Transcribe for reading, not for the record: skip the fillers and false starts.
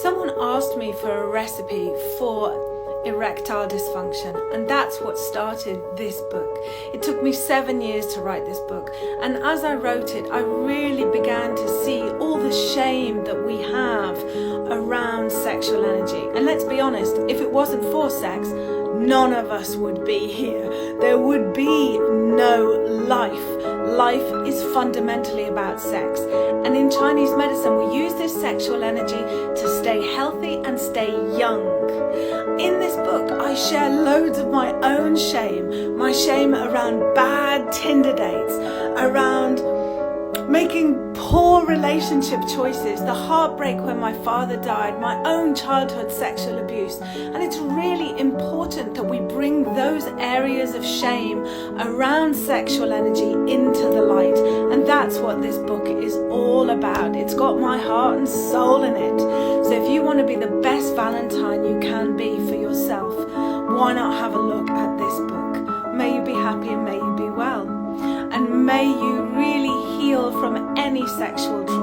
Someone asked me for a recipe for erectile dysfunction, and that's what started this book. It took me 7 years to write this book, and as I wrote it, I really began to see all the shame that we have around sexual energy. And let's be honest, if it wasn't for sex, none of us would be here. There would be no life. Life is fundamentally about sex. And in Chinese medicine, we use this sexual energy to stay healthy and stay young. In this book, I share loads of my own shame. My shame around bad Tinder dates, around making poor relationship choices, the heartbreak when my father died, my own childhood sexual abuse. And it's really important that we bring those areas of shame around sexual energy into the light. And that's what this book is all about. It's got my heart and soul in it. So if you want to be the best Valentine you can be for yourself, why not have a look at this book? May you be happy and may you be well. And may you really heal from any sexual trauma.